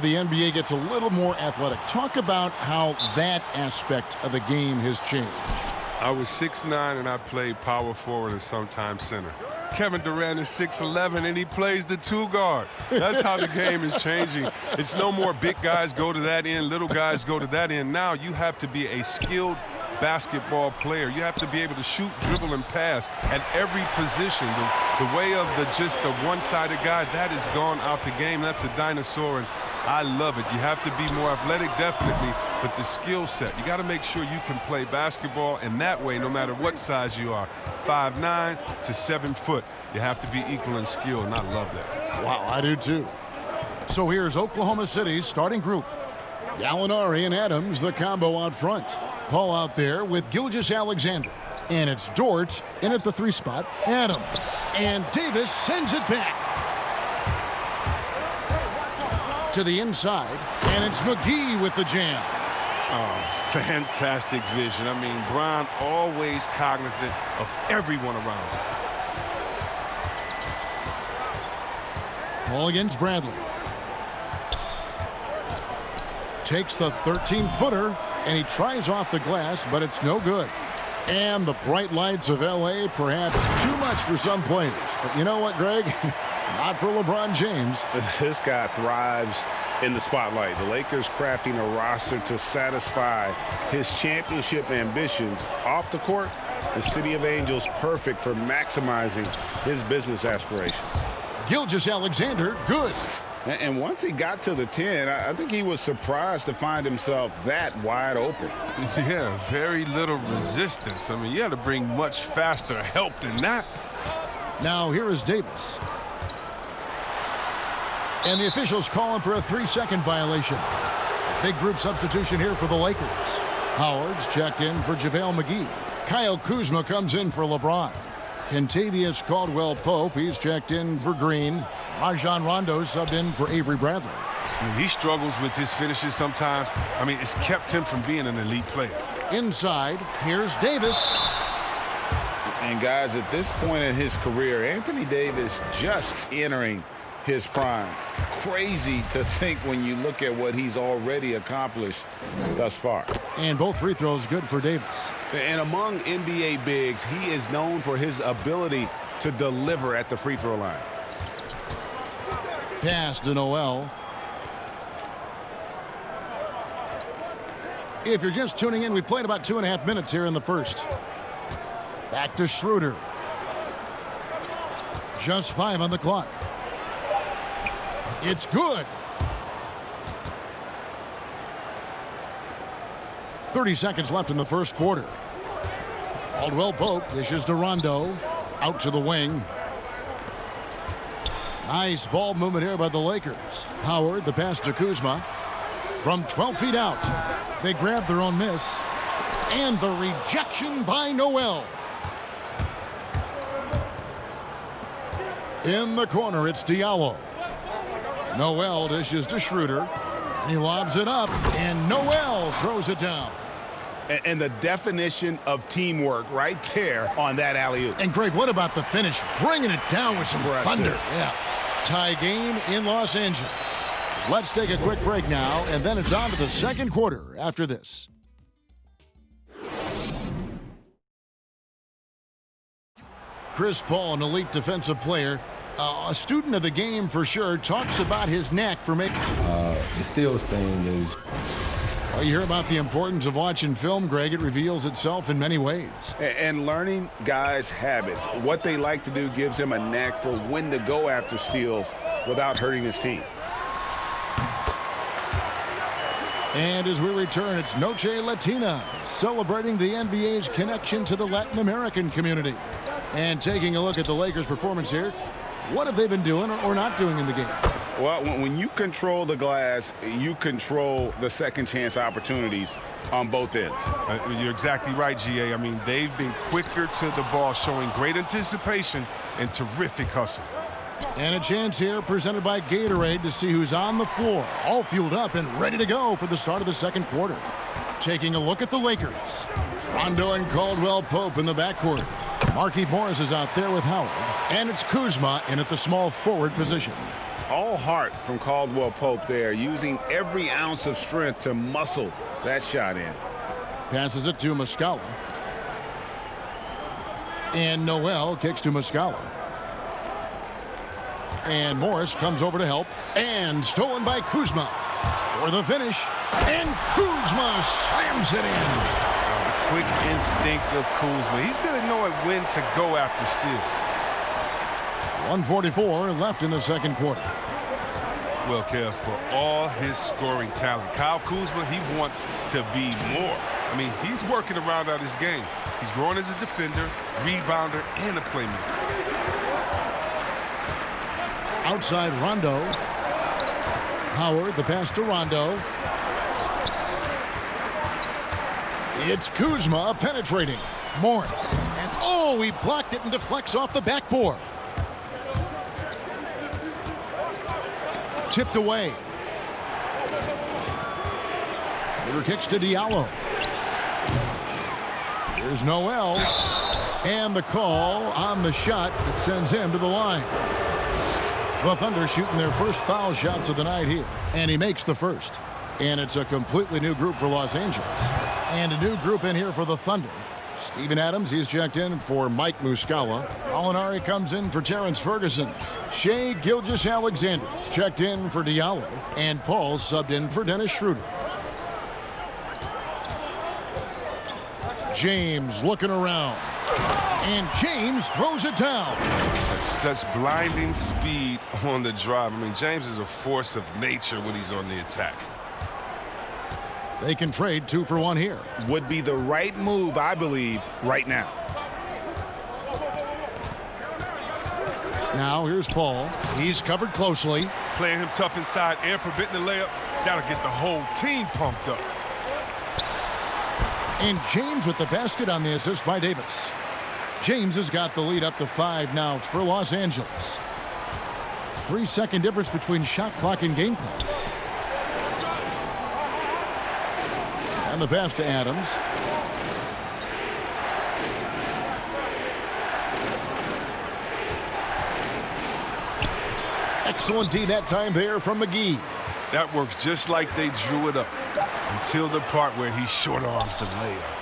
the NBA gets a little more athletic. Talk about how that aspect of the game has changed. I was 6'9", and I played power forward and sometimes center. Kevin Durant is 6'11", and he plays the 2-guard. That's how the game is changing. It's no more big guys go to that end, little guys go to that end. Now you have to be a skilled basketball player. You have to be able to shoot, dribble, and pass at every position. The way of just the one-sided guy, that has gone out the game. That's a dinosaur, and I love it. You have to be more athletic, definitely, but the skill set, you got to make sure you can play basketball, and that way, no matter what size you are, 5'9" to 7 foot, you have to be equal in skill, and I love that. Wow, I do too. So here's Oklahoma City's starting group. Gallinari and Adams, the combo out front. Paul out there with Gilgeous-Alexander. And it's Dort in at the 3 spot. Adams. And Davis sends it back to the inside. And it's McGee with the jam. Oh, fantastic vision. I mean, Bron always cognizant of everyone around him. Ball against Bradley. Takes the 13-footer, and he tries off the glass, but it's no good. And the bright lights of L.A., perhaps too much for some players. But you know what, Greg? Not for LeBron James. This guy thrives in the spotlight. The Lakers crafting a roster to satisfy his championship ambitions. Off the court, the City of Angels perfect for maximizing his business aspirations. Gilgeous-Alexander, good. And once he got to the 10, I think he was surprised to find himself that wide open. Yeah, very little resistance. I mean, you had to bring much faster help than that. Now here is Davis. And the officials calling for a 3-second violation. Big group substitution here for the Lakers. Howard's checked in for JaVale McGee. Kyle Kuzma comes in for LeBron. Kentavious Caldwell-Pope, he's checked in for Green. Rajon Rondo subbed in for Avery Bradley. I mean, he struggles with his finishes sometimes. I mean, it's kept him from being an elite player. Inside, here's Davis. And guys, at this point in his career, Anthony Davis just entering his prime. Crazy to think when you look at what he's already accomplished thus far. And both free throws good for Davis. And among NBA bigs, he is known for his ability to deliver at the free throw line. Pass to Noel. If you're just tuning in, we've played about 2.5 minutes here in the first. Back to Schroeder. Just 5 on the clock. It's good. 30 seconds left in the first quarter. Caldwell-Pope dishes to Rondo. Out to the wing. Nice ball movement here by the Lakers. Howard, the pass to Kuzma. From 12 feet out. They grab their own miss. And the rejection by Noel. In the corner, it's Diallo. Noel dishes to Schroeder. He lobs it up, and Noel throws it down. And the definition of teamwork right there on that alley-oop. And Greg, what about the finish? Bringing it down with some thunder. Yeah. Tie game in Los Angeles. Let's take a quick break now, and then it's on to the second quarter after this. Chris Paul, an elite defensive player, a student of the game for sure, talks about his knack for making... The steals thing is... Well, you hear about the importance of watching film, Greg. It reveals itself in many ways. And learning guys' habits. What they like to do gives him a knack for when to go after steals without hurting his team. And as we return, it's Noche Latina, celebrating the NBA's connection to the Latin American community. And taking a look at the Lakers' performance here, what have they been doing or not doing in the game? Well, when you control the glass, you control the second chance opportunities on both ends. You're exactly right, GA. I mean, they've been quicker to the ball, showing great anticipation and terrific hustle. And a chance here presented by Gatorade to see who's on the floor, all fueled up and ready to go for the start of the second quarter. Taking a look at the Lakers. Rondo and Caldwell-Pope in the backcourt. Markieff Morris is out there with Howard. And it's Kuzma in at the small forward position. All heart from Caldwell Pope there, using every ounce of strength to muscle that shot in. Passes it to Muscala. And Noel kicks to Muscala. And Morris comes over to help. And stolen by Kuzma for the finish. And Kuzma slams it in. Quick instinct of Kuzma. He's going to know when to go after steals. 1:44 left in the second quarter. Well, Kev, for all his scoring talent, Kyle Kuzma, he wants to be more. I mean, he's working around out his game. He's growing as a defender, rebounder, and a playmaker. Outside Rondo. Howard, the pass to Rondo. It's Kuzma penetrating. Morris. And oh, he blocked it and deflects off the backboard. Tipped away. Shooter kicks to Diallo. Here's Noel. And the call on the shot that sends him to the line. The Thunder shooting their first foul shots of the night here. And he makes the first. And it's a completely new group for Los Angeles. And a new group in here for the Thunder. Steven Adams, he's checked in for Mike Muscala. Molinari comes in for Terrence Ferguson. Shai Gilgeous-Alexander checked in for Diallo. And Paul subbed in for Dennis Schroeder. James looking around. And James throws it down. Such blinding speed on the drive. I mean, James is a force of nature when he's on the attack. They can trade 2 for 1 here. Would be the right move, I believe, right now. Now here's Paul. He's covered closely. Playing him tough inside and preventing the layup. That'll get the whole team pumped up. And James with the basket on the assist by Davis. James has got the lead up to 5 now for Los Angeles. 3-second difference between shot clock and game clock. And the pass to Adams. Excellent D that time there from McGee. That works just like they drew it up until the part where he short arms the layup.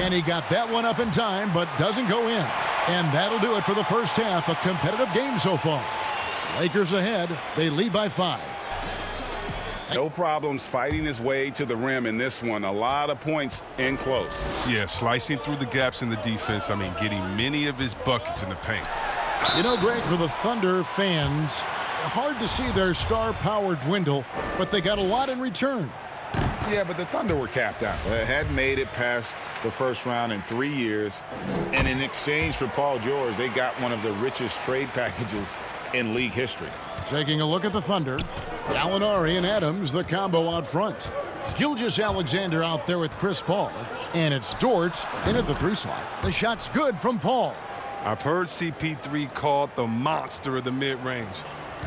And he got that one up in time, but doesn't go in. And that'll do it for the first half. A competitive game so far. Lakers ahead. They lead by 5. No problems fighting his way to the rim in this one. A lot of points in close. Yeah, slicing through the gaps in the defense. I mean, getting many of his buckets in the paint. You know, Greg, for the Thunder fans, hard to see their star power dwindle, but they got a lot in return. Yeah, but the Thunder were capped out. They hadn't made it past the first round in 3 years. And in exchange for Paul George, they got one of the richest trade packages in league history. Taking a look at the Thunder, Gallinari and Adams, the combo out front. Gilgeous-Alexander out there with Chris Paul. And it's Dort in at the 3 slot. The shot's good from Paul. I've heard CP3 called the monster of the mid-range.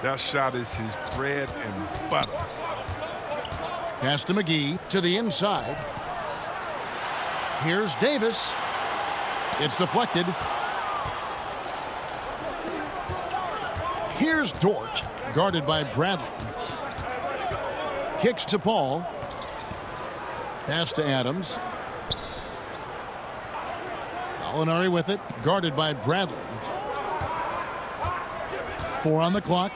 That shot is his bread and butter. Pass to McGee to the inside. Here's Davis. It's deflected. Here's Dort, guarded by Bradley. Kicks to Paul. Pass to Adams. Gallinari with it, guarded by Bradley. 4 on the clock.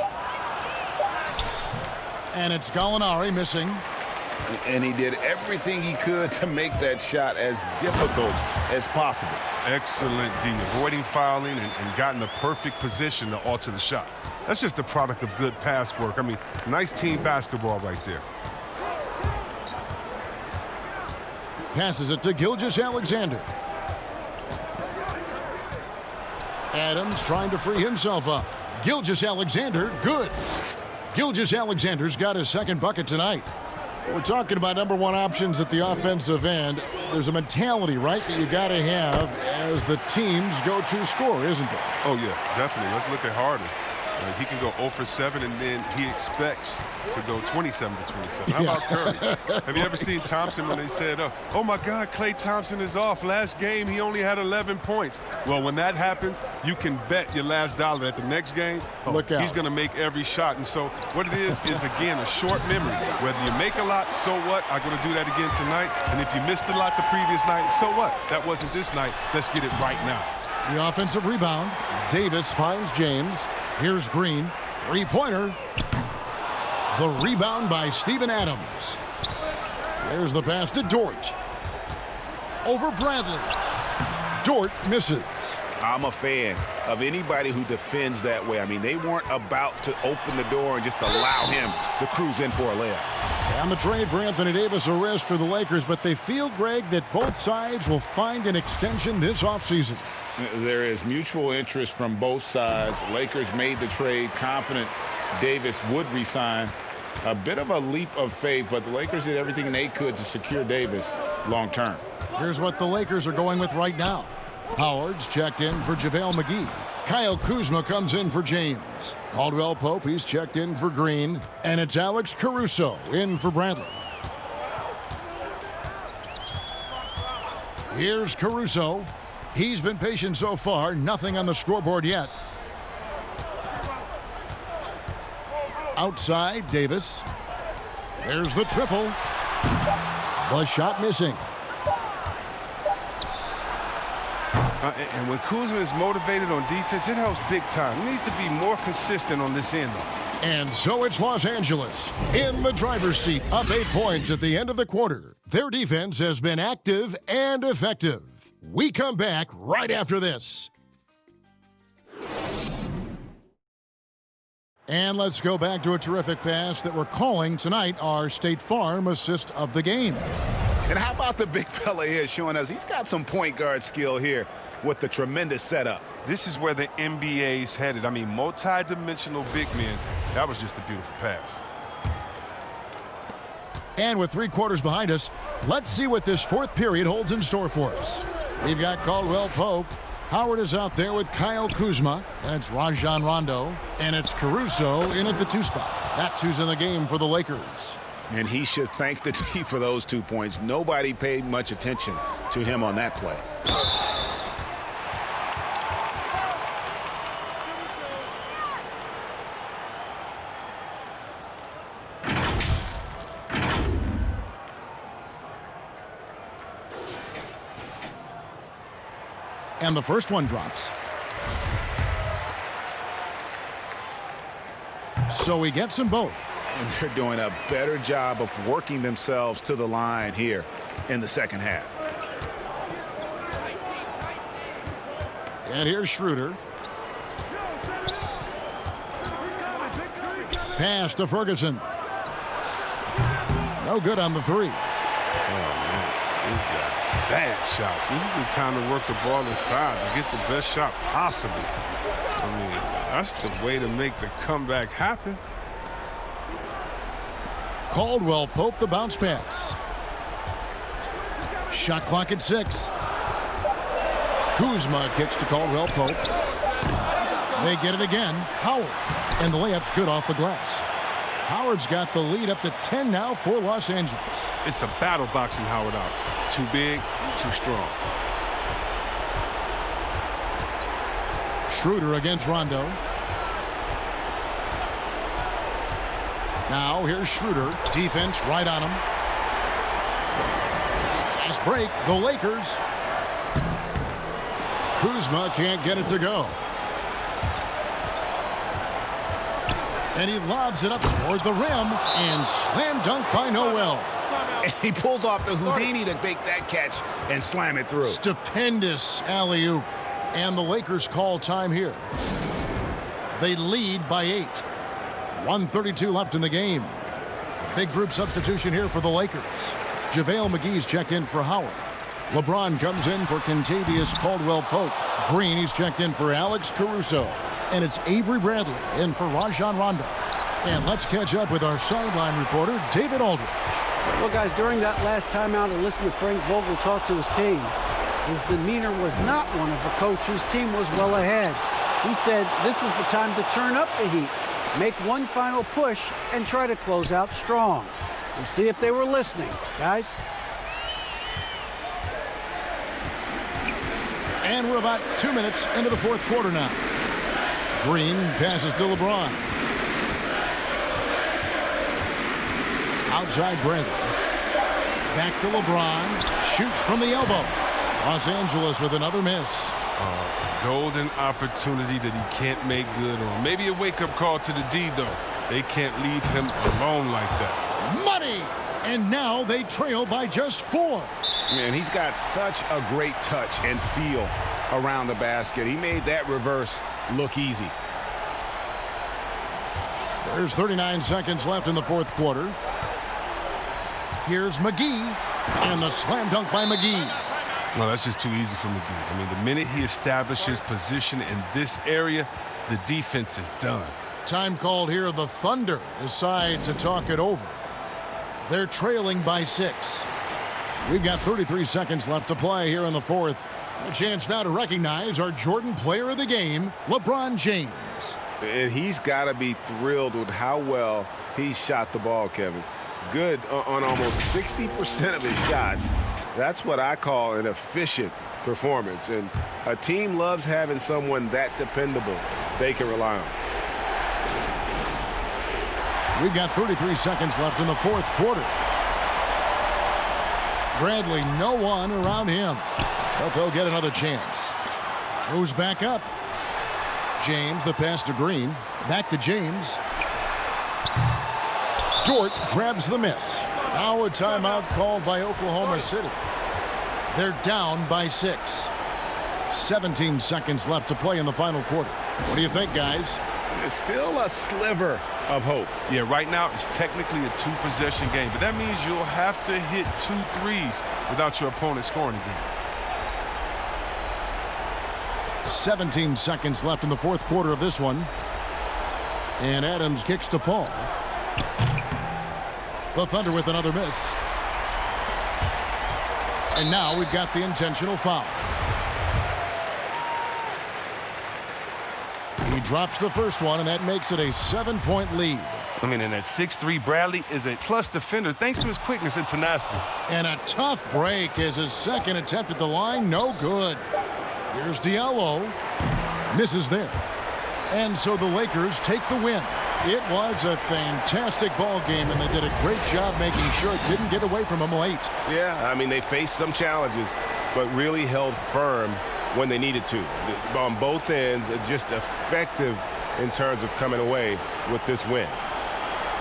And it's Gallinari missing. And he did everything he could to make that shot as difficult as possible. Excellent D, avoiding fouling and gotten the perfect position to alter the shot. That's just the product of good pass work. I mean, nice team basketball right there. Passes it to Gilgeous-Alexander. Adams trying to free himself up. Gilgeous-Alexander, good. Gilgeous-Alexander's got his second bucket tonight. We're talking about number 1 options at the offensive end. There's a mentality, right, that you got to have as the team's go-to scorer, isn't there? Oh, yeah, definitely. Let's look at Harden. He can go 0 for 7, and then he expects to go 27 for 27. How about Curry? Have you ever seen Thompson when they said, oh, my God, Klay Thompson is off. Last game, he only had 11 points. Well, when that happens, you can bet your last dollar that the next game, he's going to make every shot. And so what it is, again, a short memory. Whether you make a lot, so what? I'm going to do that again tonight. And if you missed a lot the previous night, so what? That wasn't this night. Let's get it right now. The offensive rebound. Davis finds James. Here's Green. Three-pointer. The rebound by Steven Adams. There's the pass to Dort. Over Bradley. Dort misses. I'm a fan of anybody who defends that way. I mean, they weren't about to open the door and just allow him to cruise in for a layup. And the trade for Anthony Davis, a risk for the Lakers, but they feel, Greg, that both sides will find an extension this offseason. There is mutual interest from both sides. Lakers made the trade confident Davis would resign. A bit of a leap of faith, but the Lakers did everything they could to secure Davis long term. Here's what the Lakers are going with right now. Howard's checked in for JaVale McGee. Kyle Kuzma comes in for James. Caldwell Pope, he's checked in for Green. And it's Alex Caruso in for Bradley. Here's Caruso. He's been patient so far. Nothing on the scoreboard yet. Outside, Davis. There's the triple. The shot missing. And when Kuzma is motivated on defense, it helps big time. He needs to be more consistent on this end. And so it's Los Angeles in the driver's seat, up 8 points at the end of the quarter. Their defense has been active and effective. We come back right after this. And let's go back to a terrific pass that we're calling tonight our State Farm assist of the game. And how about the big fella here showing us he's got some point guard skill here with the tremendous setup. This is where the NBA's headed. I mean, multi-dimensional big men. That was just a beautiful pass. And with 3 quarters behind us, let's see what this fourth period holds in store for us. We've got Caldwell Pope. Howard is out there with Kyle Kuzma. That's Rajon Rondo. And it's Caruso in at the 2 spot. That's who's in the game for the Lakers. And he should thank the team for those 2 points. Nobody paid much attention to him on that play. And the first one drops. So he gets them both. And they're doing a better job of working themselves to the line here in the second half. And here's Schroeder. Pass to Ferguson. No good on the 3. Oh, man. This guy. Bad shots. This is the time to work the ball inside to get the best shot possible. I mean, that's the way to make the comeback happen. Caldwell Pope the bounce pass. Shot clock at 6. Kuzma kicks to Caldwell Pope. They get it again. Howard. And the layup's good off the glass. Howard's got the lead up to 10 now for Los Angeles. It's a battle boxing Howard out. Too big, too strong. Schroeder against Rondo. Now here's Schroeder. Defense right on him. Fast break. The Lakers. Kuzma can't get it to go. And he lobs it up toward the rim. And slam dunk by Noel. And he pulls off the Houdini to make that catch and slam it through. Stupendous alley-oop. And the Lakers call time here. They lead by 8. 1:32 left in the game. Big group substitution here for the Lakers. JaVale McGee's checked in for Howard. LeBron comes in for Kentavious Caldwell-Pope. Green, he's checked in for Alex Caruso. And it's Avery Bradley in for Rajon Rondo. And let's catch up with our sideline reporter, David Aldridge. Well, guys, during that last timeout, I listened to Frank Vogel talk to his team. His demeanor was not one of a coach whose team was well ahead. He said this is the time to turn up the heat, make one final push, and try to close out strong. We'll see if they were listening, guys. And we're about 2 minutes into the fourth quarter now. Green passes to LeBron. Outside Bradley. Back to LeBron. Shoots from the elbow. Los Angeles with another miss. Golden opportunity that he can't make good on. Maybe a wake-up call to the D, though. They can't leave him alone like that. Money! And now they trail by just 4. Man, he's got such a great touch and feel around the basket. He made that reverse look easy. There's 39 seconds left in the fourth quarter. Here's McGee. And the slam dunk by McGee. Well, that's just too easy for McGee. I mean, the minute he establishes position in this area, the defense is done. Time called here. The Thunder decide to talk it over. They're trailing by 6. We've got 33 seconds left to play here in the fourth. A chance now to recognize our Jordan Player of the Game, LeBron James. And he's got to be thrilled with how well he shot the ball, Kevin. Good on almost 60% of his shots. That's what I call an efficient performance. And a team loves having someone that dependable they can rely on. We've got 33 seconds left in the fourth quarter. Bradley, no one around him. But they'll get another chance. Moves back up. James, the pass to Green. Back to James. Dort grabs the miss. Now a timeout called by Oklahoma City. They're down by 6. 17 seconds left to play in the final quarter. What do you think, guys? There's still a sliver of hope. Yeah, right now it's technically a 2-possession game, but that means you'll have to hit 2 threes without your opponent scoring again. 17 seconds left in the fourth quarter of this one. And Adams kicks to Paul. The Thunder with another miss. And now we've got the intentional foul. He drops the first one, and that makes it a 7-point lead. I mean, and that 6'3" Bradley is a plus defender thanks to his quickness and tenacity. And a tough break as his second attempt at the line, no good. Here's Diallo. Misses there. And so the Lakers take the win. It was a fantastic ball game, and they did a great job making sure it didn't get away from them late. Yeah, I mean, they faced some challenges, but really held firm when they needed to. On both ends, just effective in terms of coming away with this win.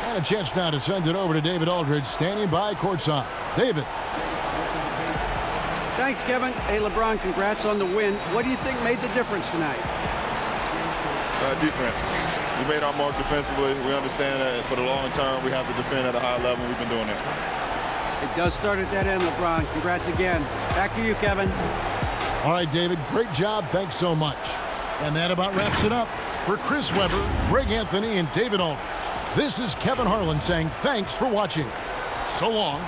And a chance now to send it over to David Aldridge, standing by courtside. David. Thanks, Kevin. Hey, LeBron, congrats on the win. What do you think made the difference tonight? Defense. We made our mark defensively. We understand that for the long term, we have to defend at a high level. We've been doing that. It does start at that end, LeBron. Congrats again. Back to you, Kevin. All right, David, great job. Thanks so much. And that about wraps it up. For Chris Webber, Greg Anthony, and David Aldridge, this is Kevin Harlan saying thanks for watching. So long.